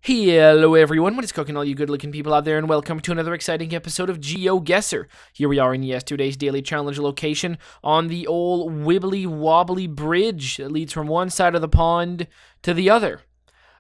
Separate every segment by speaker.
Speaker 1: Hello everyone, what is cooking all you good looking people out there, and welcome to another exciting episode of GeoGuessr. Here we are in yesterday's daily challenge location on the old wibbly wobbly bridge that leads from one side of the pond to the other.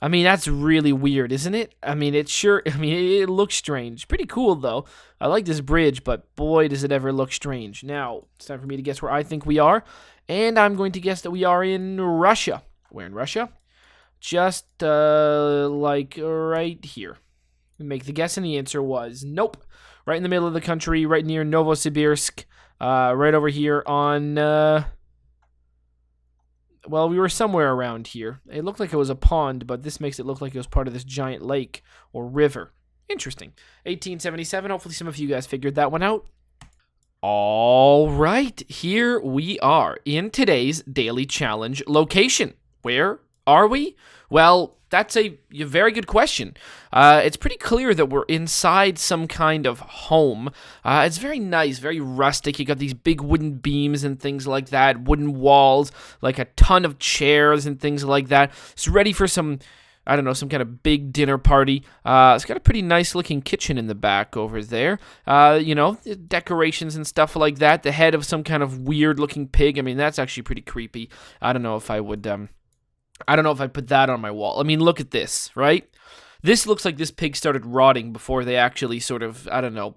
Speaker 1: I mean, that's really weird, isn't it? It looks strange. Pretty cool though. I like this bridge, but boy does it ever look strange. Now, it's time for me to guess where I think we are, and I'm going to guess that we are in Russia. Where in Russia? Just, like, right here. We make the guess, and the answer was nope. Right in the middle of the country, right near Novosibirsk, right over here on, well, we were somewhere around here. It looked like it was a pond, but this makes it look like it was part of this giant lake or river. Interesting. 1877, hopefully some of you guys figured that one out. All right, here we are in today's daily challenge location. Where are we? Well, that's a very good question. It's pretty clear that we're inside some kind of home. It's very nice, very rustic. You got these big wooden beams and things like that, wooden walls, like a ton of chairs and things like that. It's ready for some, I don't know, some kind of big dinner party. It's got a pretty nice looking kitchen in the back over there. Decorations and stuff like that. The head of some kind of weird looking pig. I mean, that's actually pretty creepy. I don't know if I'd put that on my wall. I mean, look at this, right? This looks like this pig started rotting before they actually sort of, I don't know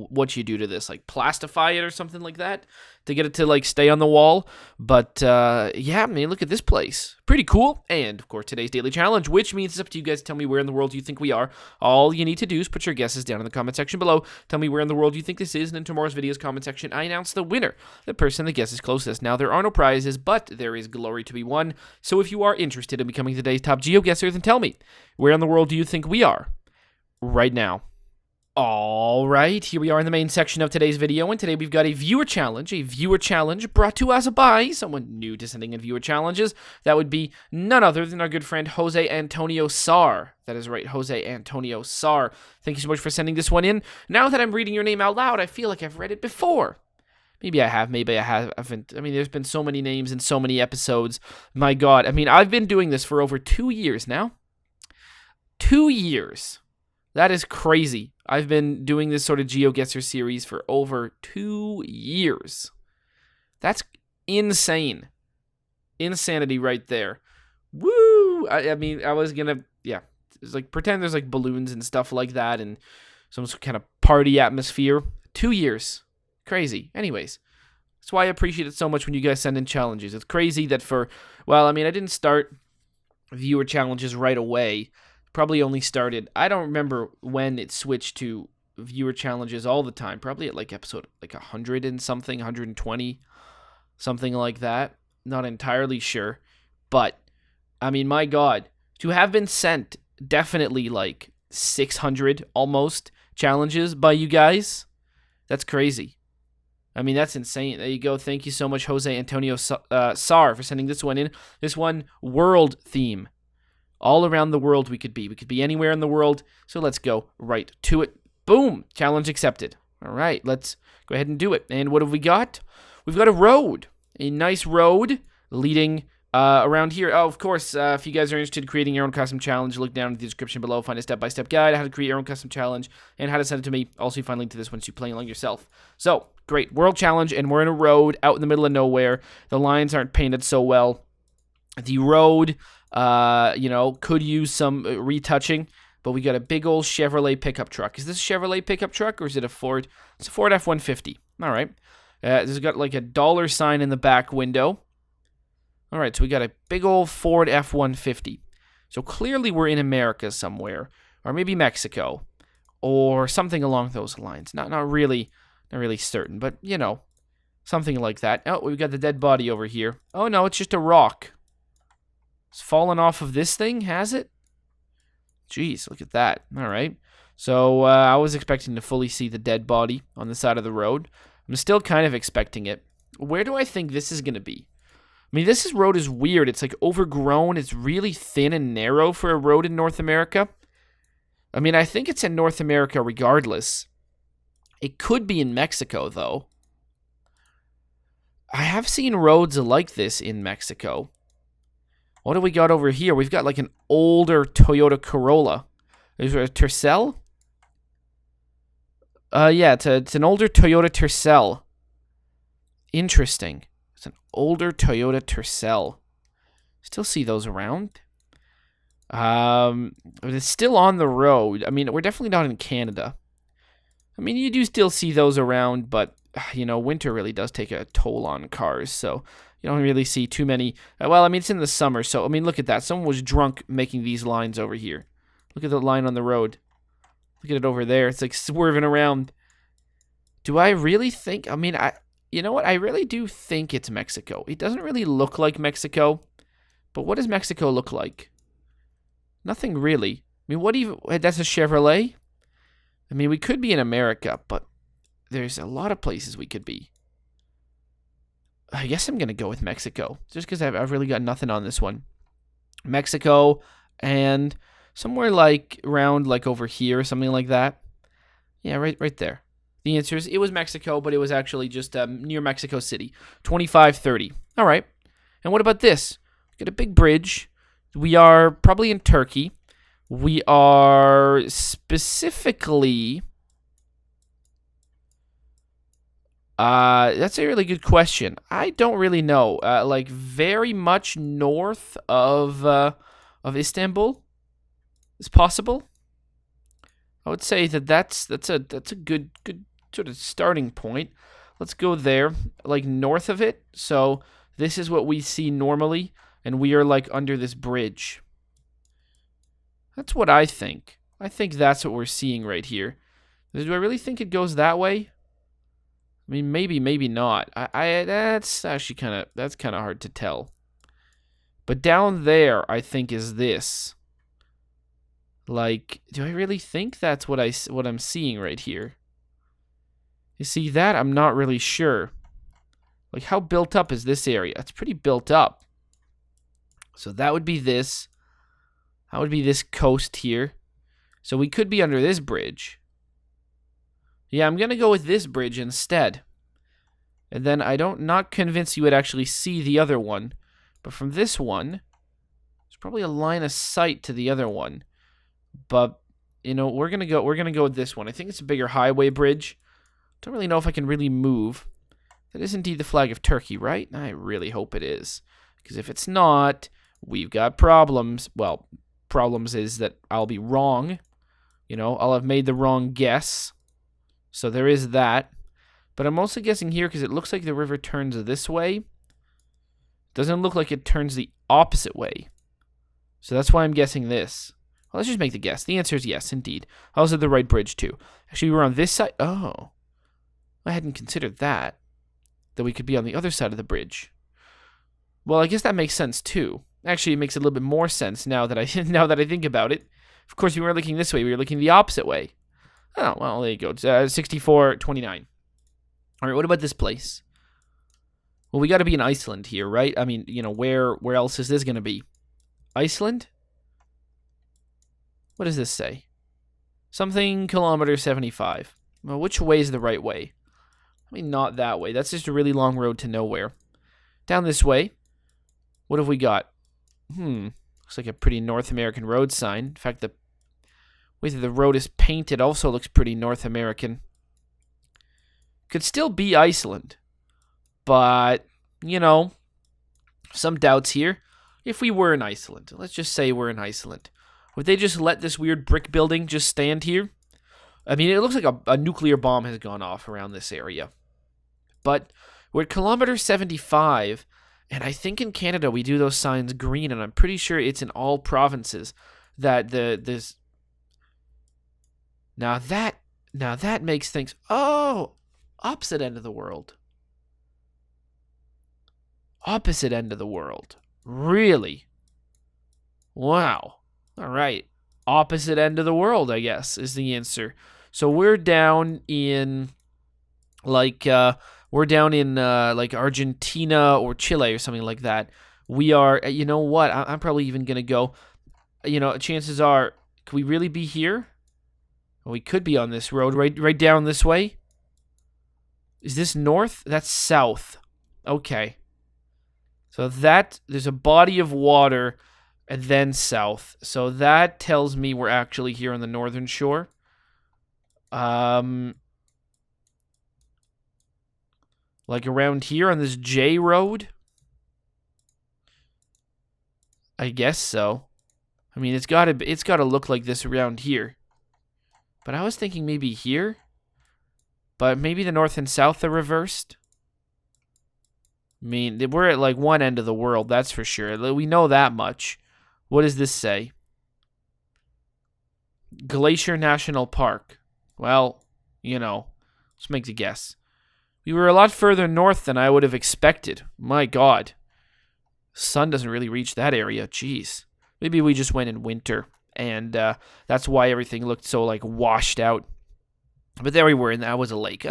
Speaker 1: what you do to this, like plastify it or something like that to get it to like stay on the wall. But yeah, I mean, look at this place. Pretty cool. And of course, today's daily challenge, which means it's up to you guys to tell me where in the world you think we are. All you need to do is put your guesses down in the comment section below. Tell me where in the world you think this is, and in tomorrow's video's comment section, I announce the winner, the person that guesses closest. Now, there are no prizes, but there is glory to be won. So if you are interested in becoming today's top GeoGuessr, then tell me, where in the world do you think we are right now? All right, here we are in the main section of today's video, and today we've got a viewer challenge brought to us by someone new to sending in viewer challenges. That would be none other than our good friend Jose Antonio Sar. That is right, Jose Antonio Sar. Thank you so much for sending this one in. Now that I'm reading your name out loud, I feel like I've read it before. Maybe I have, maybe I haven't. I mean, there's been so many names and so many episodes. My God, I mean, I've been doing this for over 2 years now. 2 years. That is crazy. I've been doing this sort of GeoGuessr series for over 2 years. That's insane. Insanity right there. Woo! I mean, I was gonna, yeah. It's like, pretend there's like balloons and stuff like that and some kind of party atmosphere. 2 years. Crazy. Anyways, that's why I appreciate it so much when you guys send in challenges. It's crazy that I didn't start viewer challenges right away. Probably only started, I don't remember when it switched to viewer challenges all the time. Probably at like episode like 100 and something, 120, something like that. Not entirely sure. But, I mean, my God, to have been sent definitely like 600 almost challenges by you guys, that's crazy. I mean, that's insane. There you go. Thank you so much, Jose Antonio Sar, for sending this one in. This one, world theme. All around the world we could be. We could be anywhere in the world. So let's go right to it. Boom. Challenge accepted. All right. Let's go ahead and do it. And what have we got? We've got a road. A nice road leading around here. Oh, of course, if you guys are interested in creating your own custom challenge, look down in the description below. Find a step-by-step guide on how to create your own custom challenge and how to send it to me. Also, you find a link to this once you play along yourself. So, great. World challenge, and we're in a road out in the middle of nowhere. The lines aren't painted so well. The road, could use some retouching, but we got a big old Chevrolet pickup truck. Is this a Chevrolet pickup truck, or is it a Ford? It's a Ford F-150. All right. This has got like a dollar sign in the back window. All right, so we got a big old Ford F-150. So clearly we're in America somewhere, or maybe Mexico, or something along those lines. Not really certain, but, something like that. Oh, we've got the dead body over here. Oh, no, it's just a rock. It's fallen off of this thing, has it? Jeez, look at that. All right. So I was expecting to fully see the dead body on the side of the road. I'm still kind of expecting it. Where do I think this is going to be? I mean, this road is weird. It's like overgrown. It's really thin and narrow for a road in North America. I mean, I think it's in North America regardless. It could be in Mexico, though. I have seen roads like this in Mexico. What do we got over here? We've got like an older Toyota Corolla. Is there a Tercel? Yeah, it's an older Toyota Tercel. Interesting. It's an older Toyota Tercel. Still see those around. It's still on the road. I mean, we're definitely not in Canada. I mean, you do still see those around, but, you know, winter really does take a toll on cars, so you don't really see too many. Well, I mean, it's in the summer, so, I mean, look at that. Someone was drunk making these lines over here. Look at the line on the road. Look at it over there. It's like swerving around. Do I really think, I mean, you know what? I really do think it's Mexico. It doesn't really look like Mexico, but what does Mexico look like? Nothing really. I mean, what even, that's a Chevrolet? I mean, we could be in America, but there's a lot of places we could be. I guess I'm going to go with Mexico, just because I've really got nothing on this one. Mexico and somewhere like around like over here or something like that. Yeah, right there. The answer is it was Mexico, but it was actually just near Mexico City. 2530. All right. And what about this? Got a big bridge. We are probably in Turkey. We are specifically... that's a really good question. I don't really know. Like very much north of Istanbul is possible. I would say that's a good sort of starting point. Let's go there, like north of it. So this is what we see normally, and we are like under this bridge. That's what I think. I think that's what we're seeing right here. Do I really think it goes that way? I mean, maybe not. That's actually kind of hard to tell. But down there, I think is this. Like, do I really think that's what I'm seeing right here? You see that? I'm not really sure. Like, how built up is this area? It's pretty built up. So that would be this. That would be this coast here. So we could be under this bridge. Yeah, I'm going to go with this bridge instead. And then not convinced you would actually see the other one. But from this one, there's probably a line of sight to the other one. But, you know, we're going to go with this one. I think it's a bigger highway bridge. Don't really know if I can really move. That is indeed the flag of Turkey, right? I really hope it is. Because if it's not, we've got problems. Well, problems is that I'll be wrong. You know, I'll have made the wrong guess. So there is that. But I'm mostly guessing here because it looks like the river turns this way. Doesn't look like it turns the opposite way. So that's why I'm guessing this. Well, let's just make the guess. The answer is yes, indeed. I was at the right bridge, too. Actually, we were on this side. Oh. I hadn't considered that. That we could be on the other side of the bridge. Well, I guess that makes sense, too. Actually, it makes a little bit more sense now that I think about it. Of course, we weren't looking this way. We were looking the opposite way. Oh, well, there you go. It's 6429. All right, what about this place? Well, we got to be in Iceland here, right? I mean, you know, where else is this going to be? Iceland? What does this say? Something kilometer 75. Well, which way is the right way? I mean, not that way. That's just a really long road to nowhere. Down this way, what have we got? Looks like a pretty North American road sign. In fact, the way that the road is painted also looks pretty North American. Could still be Iceland. But, you know, some doubts here. If we were in Iceland, let's just say we're in Iceland, would they just let this weird brick building just stand here? I mean, it looks like a nuclear bomb has gone off around this area. But we're at kilometer 75, and I think in Canada we do those signs green, and I'm pretty sure it's in all provinces that this. Now that makes things. Oh, opposite end of the world. Opposite end of the world. Really? Wow. All right. Opposite end of the world, I guess, is the answer. So we're down in like Argentina or Chile or something like that. We are, you know what? I'm probably even going to go, you know, chances are, could we really be here? We could be on this road right down this way. Is this north? That's south. Okay. So that there's a body of water and then south. So that tells me we're actually here on the northern shore. Like around here on this J road? I guess so. I mean, it's gotta look like this around here. But I was thinking maybe here. But maybe the north and south are reversed. I mean, we're at like one end of the world, that's for sure. We know that much. What does this say? Glacier National Park. Well, let's make a guess. We were a lot further north than I would have expected. My God. Sun doesn't really reach that area. Jeez. Maybe we just went in winter, and that's why everything looked so, like, washed out. But there we were, and that was a lake.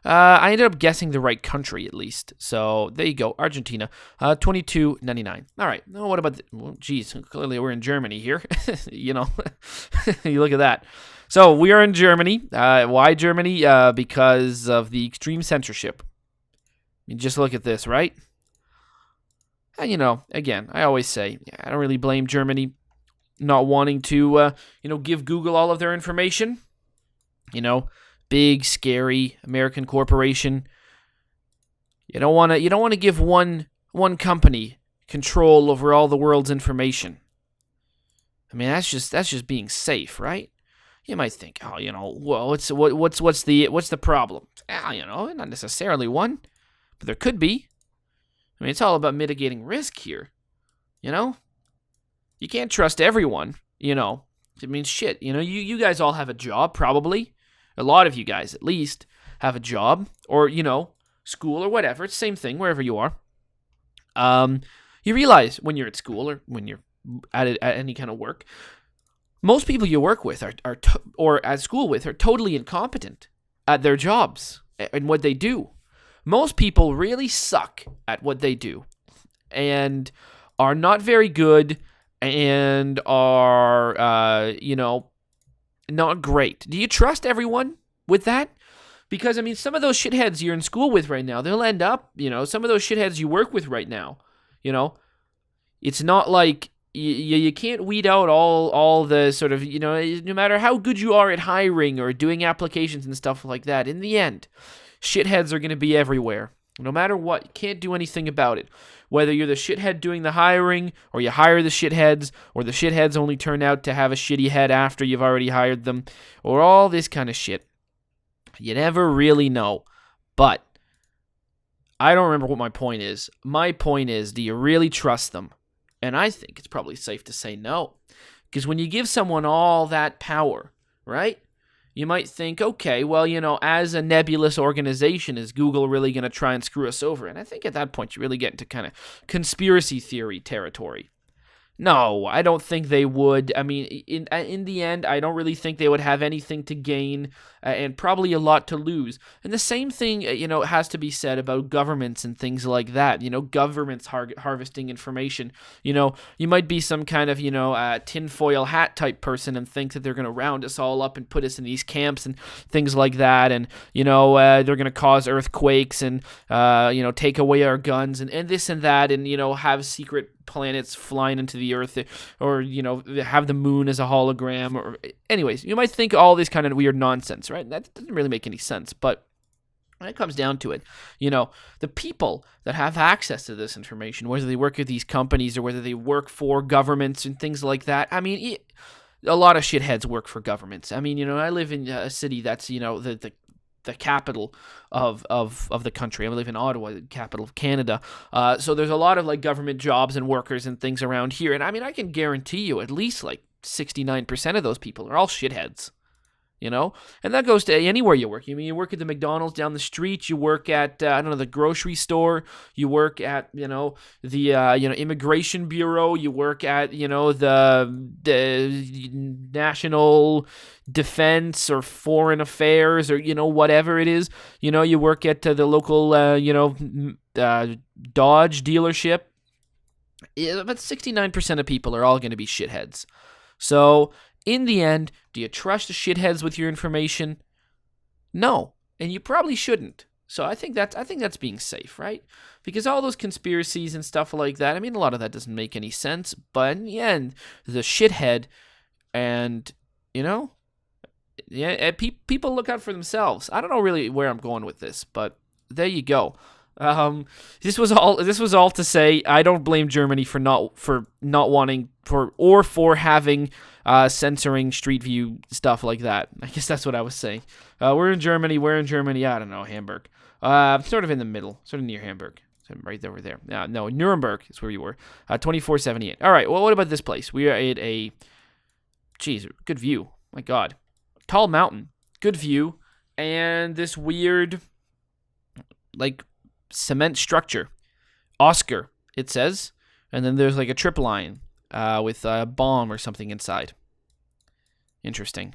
Speaker 1: I ended up guessing the right country, at least. So, there you go. Argentina. 22.99. All right. Now, what about... geez, clearly we're in Germany here. You look at that. So, we are in Germany. Why Germany? Because of the extreme censorship. You just look at this, right? And, again, I always say, I don't really blame Germany not wanting to, give Google all of their information. Big, scary American corporation. You don't want to give one company control over all the world's information. I mean, that's just being safe, right? You might think, well, what's the problem? Not necessarily one, but there could be. I mean, it's all about mitigating risk here. You can't trust everyone. I mean, shit. You guys all have a job, probably. A lot of you guys, at least, have a job or, school or whatever. It's the same thing wherever you are. You realize when you're at school or when you're at any kind of work, most people you work with or at school with are totally incompetent at their jobs and what they do. Most people really suck at what they do and are not very good and are, not great. Do you trust everyone with that? Because, I mean, some of those shitheads you're in school with right now, they'll end up, some of those shitheads you work with right now, it's not like you can't weed out all the sort of, no matter how good you are at hiring or doing applications and stuff like that, in the end, shitheads are going to be everywhere. No matter what, you can't do anything about it. Whether you're the shithead doing the hiring, or you hire the shitheads, or the shitheads only turn out to have a shitty head after you've already hired them, or all this kind of shit. You never really know. But I don't remember what my point is. My point is, do you really trust them? And I think it's probably safe to say no. Because when you give someone all that power, right? You might think, okay, well, as a nebulous organization, is Google really going to try and screw us over? And I think at that point, you really get into kind of conspiracy theory territory. No, I don't think they would. I mean, in the end, I don't really think they would have anything to gain and probably a lot to lose. And the same thing, has to be said about governments and things like that. Governments harvesting information. You might be some kind of, tinfoil hat type person and think that they're going to round us all up and put us in these camps and things like that. And, they're going to cause earthquakes and, take away our guns and this and that and, have secret planets flying into the earth or, have the moon as a hologram or anyways, you might think all this kind of weird nonsense, right? That doesn't really make any sense. But when it comes down to it, the people that have access to this information, whether they work at these companies or whether they work for governments and things like that, I mean, a lot of shitheads work for governments. I mean, I live in a city that's, the capital of the country. I live in Ottawa, the capital of Canada. So there's a lot of like government jobs and workers and things around here. And I mean, I can guarantee you at least like 69% of those people are all shitheads. And that goes to anywhere you work. You work at the McDonald's down the street. You work at, the grocery store. You work at, the, immigration bureau. You work at, the National Defense or Foreign Affairs or, whatever it is. You work at the local, Dodge dealership. About 69% of people are all going to be shitheads. So, in the end, do you trust the shitheads with your information? No, and you probably shouldn't. So I think that's being safe, right? Because all those conspiracies and stuff like that, I mean, a lot of that doesn't make any sense. But in the end, the shithead, and people look out for themselves. I don't know really where I'm going with this, but there you go. This was all to say I don't blame Germany for not wanting for having censoring Street View stuff like that. I guess that's what I was saying. We're in Germany. I don't know, Hamburg. Sort of in the middle, sort of near Hamburg. So right over there. No, Nuremberg is where you were. 2478. All right. Well, what about this place? We are at a good view. My God, tall mountain, good view, and this weird like cement structure. Oscar, it says. And then there's like a trip line with a bomb or something inside. Interesting.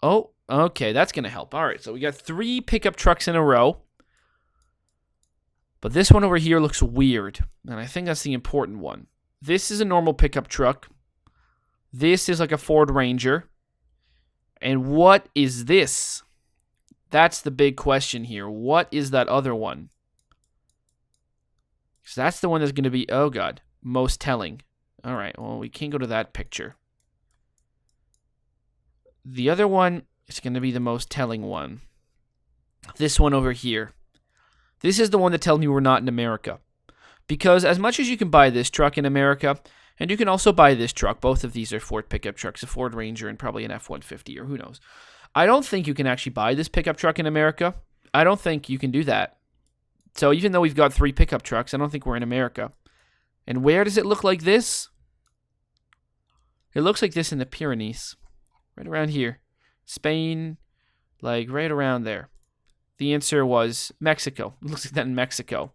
Speaker 1: Oh, okay, that's going to help. All right, so we got 3 pickup trucks in a row. But this one over here looks weird, and I think that's the important one. This is a normal pickup truck. This is like a Ford Ranger. And what is this? That's the big question here. What is that other one? So that's the one that's going to be, oh God, most telling. All right, well, we can't go to that picture. The other one is going to be the most telling one. This one over here. This is the one that tells me we're not in America. Because as much as you can buy this truck in America, and you can also buy this truck, both of these are Ford pickup trucks, a Ford Ranger and probably an F-150 or who knows. I don't think you can actually buy this pickup truck in America. I don't think you can do that. So even though we've got 3 pickup trucks, I don't think we're in America. And where does it look like this? It looks like this in the Pyrenees. Right around here. Spain, like right around there. The answer was Mexico. It looks like that in Mexico.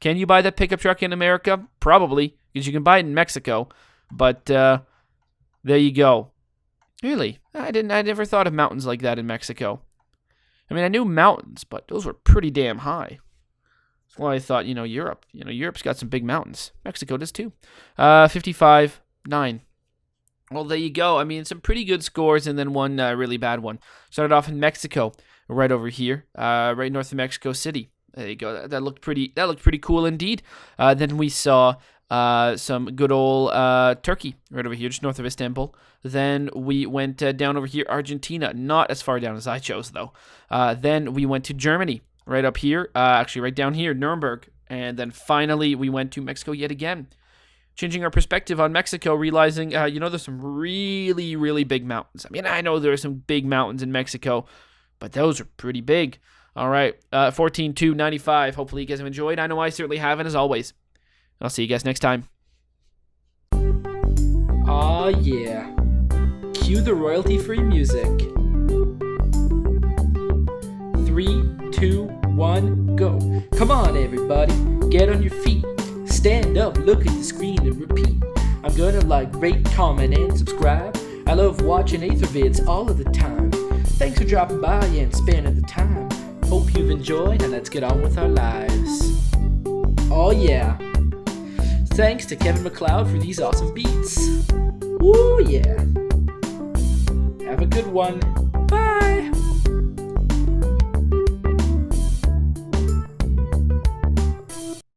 Speaker 1: Can you buy that pickup truck in America? Probably, because you can buy it in Mexico. But there you go. Really? I never thought of mountains like that in Mexico. I mean, I knew mountains, but those were pretty damn high. That's why I thought, Europe. Europe's got some big mountains. Mexico does too. 55-9. Well, there you go. I mean, some pretty good scores and then one really bad one. Started off in Mexico, right over here, right north of Mexico City. There you go. That looked pretty cool indeed. Then we saw some good old Turkey right over here, just north of Istanbul. Then we went down over here, Argentina. Not as far down as I chose, though. Then we went to Germany, right up here. Actually, right down here, Nuremberg. And then finally, we went to Mexico yet again. Changing our perspective on Mexico, realizing, there's some really, really big mountains. I mean, I know there are some big mountains in Mexico, but those are pretty big. All right, 14-2-95. Hopefully you guys have enjoyed. I know I certainly have, and as always, I'll see you guys next time. Aw, yeah. Cue the royalty-free music. 3, 2, 1, go. Come on, everybody. Get on your feet. Stand up, look at the screen, and repeat. I'm gonna rate, comment, and subscribe. I love watching Ather vids all of the time. Thanks for dropping by and spending the time. Hope you've enjoyed, and let's get on with our lives. Oh yeah. Thanks to Kevin MacLeod for these awesome beats. Woo yeah. Have a good one.